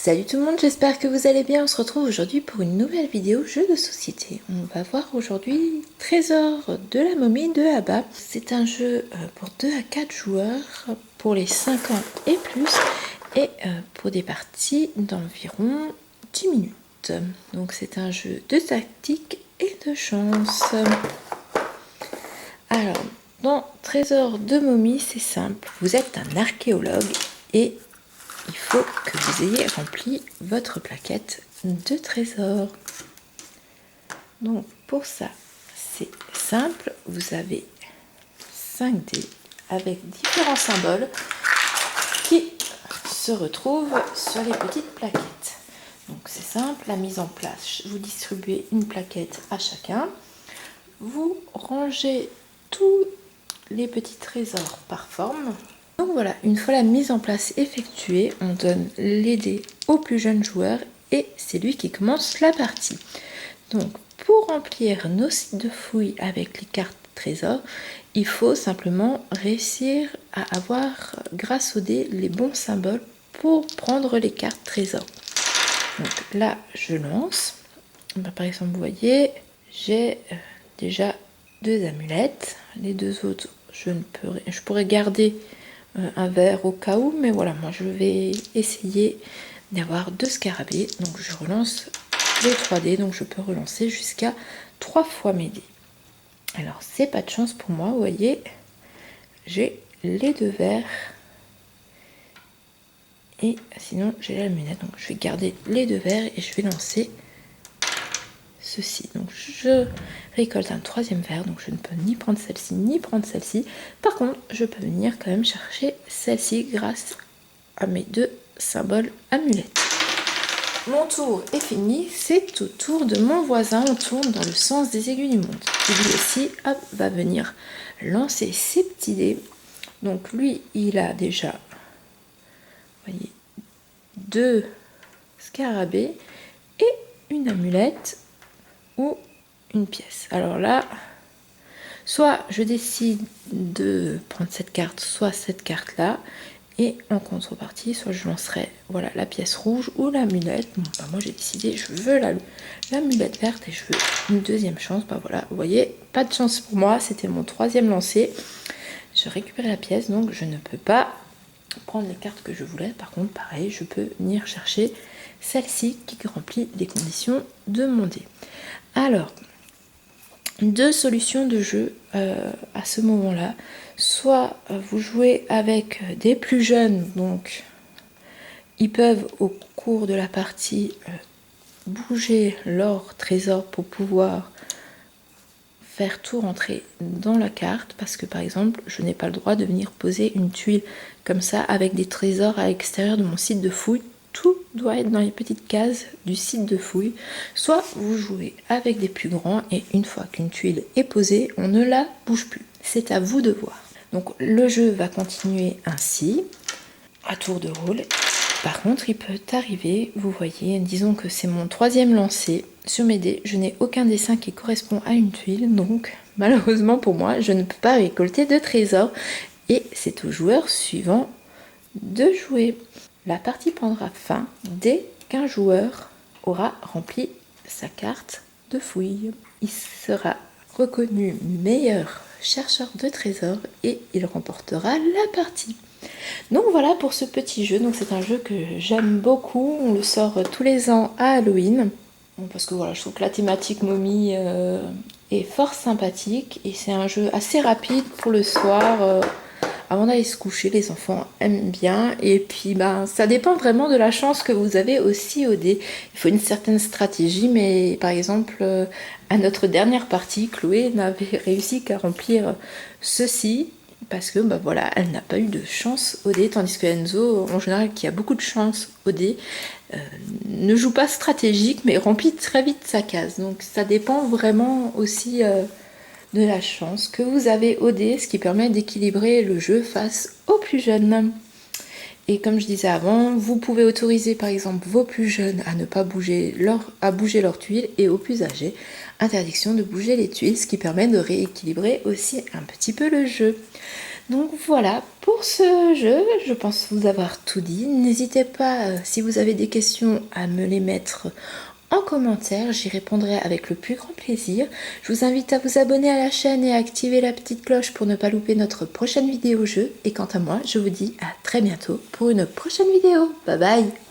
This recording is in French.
Salut tout le monde, j'espère que vous allez bien. On se retrouve aujourd'hui pour une nouvelle vidéo jeu de société. On va voir aujourd'hui Trésor de la momie de Abba. C'est un jeu pour 2 à 4 joueurs, pour les 5 ans et plus, et pour des parties d'environ 10 minutes. Donc c'est un jeu de tactique et de chance. Alors, dans Trésor de momie, c'est simple. Vous êtes un archéologue et il faut que vous ayez rempli votre plaquette de trésors. Donc pour ça, c'est simple. Vous avez 5 dés avec différents symboles qui se retrouvent sur les petites plaquettes. Donc c'est simple, la mise en place. Vous distribuez une plaquette à chacun. Vous rangez tous les petits trésors par forme. Donc voilà, une fois la mise en place effectuée, on donne les dés au plus jeune joueur et c'est lui qui commence la partie. Donc pour remplir nos sites de fouilles avec les cartes trésors, il faut simplement réussir à avoir, grâce aux dés, les bons symboles pour prendre les cartes trésors. Donc là, je lance. Par exemple, vous voyez, j'ai déjà 2 amulettes. Les 2 autres, je pourrais garder un verre au cas où, mais voilà, moi je vais essayer d'avoir 2 scarabées. Donc je relance les 3 dés, donc je peux relancer jusqu'à 3 fois mes dés. Alors c'est pas de chance pour moi, vous voyez, j'ai les 2 verres et sinon j'ai la lunette, donc je vais garder les 2 verres et je vais lancer ceci. Donc je récolte un 3e verre, donc je ne peux ni prendre celle-ci ni prendre celle-ci. Par contre, je peux venir quand même chercher celle-ci grâce à mes 2 symboles amulettes. Mon tour est fini, c'est au tour de mon voisin. On tourne dans le sens des aiguilles du monde. Qui lui aussi, hop, va venir lancer ses petits dés. Donc lui, il a déjà, vous voyez, 2 scarabées et une amulette ou une pièce. Alors là, soit je décide de prendre cette carte, soit cette carte là, et en contrepartie, soit je lancerai voilà, la pièce rouge ou l'amulette. Bon, bah, moi j'ai décidé, je veux l'amulette verte et je veux une 2e chance. Bah voilà, vous voyez, pas de chance pour moi, c'était mon 3e lancer. Je récupère la pièce, donc je ne peux pas prendre les cartes que je voulais. Par contre, pareil, je peux venir chercher celle-ci qui remplit les conditions de mon dé. Alors, 2 solutions de jeu à ce moment-là. Soit vous jouez avec des plus jeunes, donc ils peuvent au cours de la partie bouger leur trésor pour pouvoir faire tout rentrer dans la carte, parce que par exemple je n'ai pas le droit de venir poser une tuile comme ça avec des trésors à l'extérieur de mon site de fouille. Tout doit être dans les petites cases du site de fouille. Soit vous jouez avec des plus grands et une fois qu'une tuile est posée, on ne la bouge plus. C'est à vous de voir. Donc le jeu va continuer ainsi, à tour de rôle. Par contre, il peut arriver, vous voyez, disons que c'est mon 3e lancer. Sur mes dés, je n'ai aucun dessin qui correspond à une tuile, donc malheureusement pour moi, je ne peux pas récolter de trésors. Et c'est au joueur suivant de jouer. La partie prendra fin dès qu'un joueur aura rempli sa carte de fouille. Il sera reconnu meilleur chercheur de trésors et il remportera la partie. Donc voilà pour ce petit jeu. Donc c'est un jeu que j'aime beaucoup. On le sort tous les ans à Halloween. Parce que voilà, je trouve que la thématique momie est fort sympathique. Et c'est un jeu assez rapide pour le soir. Avant d'aller se coucher, les enfants aiment bien. Et puis ça dépend vraiment de la chance que vous avez aussi au dé. Il faut une certaine stratégie. Mais par exemple, à notre dernière partie, Chloé n'avait réussi qu'à remplir ceci. Parce que voilà, elle n'a pas eu de chance au dé, tandis que Enzo, en général, qui a beaucoup de chance au dé, ne joue pas stratégique, mais remplit très vite sa case. Donc ça dépend vraiment aussi de la chance que vous avez au dé, ce qui permet d'équilibrer le jeu face aux plus jeunes. Et comme je disais avant, vous pouvez autoriser par exemple vos plus jeunes à ne pas bouger leurs tuiles, et aux plus âgés, interdiction de bouger les tuiles, ce qui permet de rééquilibrer aussi un petit peu le jeu. Donc voilà, pour ce jeu, je pense vous avoir tout dit. N'hésitez pas, si vous avez des questions, à me les mettre en commentaire, j'y répondrai avec le plus grand plaisir. Je vous invite à vous abonner à la chaîne et à activer la petite cloche pour ne pas louper notre prochaine vidéo jeu. Et quant à moi, je vous dis à très bientôt pour une prochaine vidéo. Bye bye!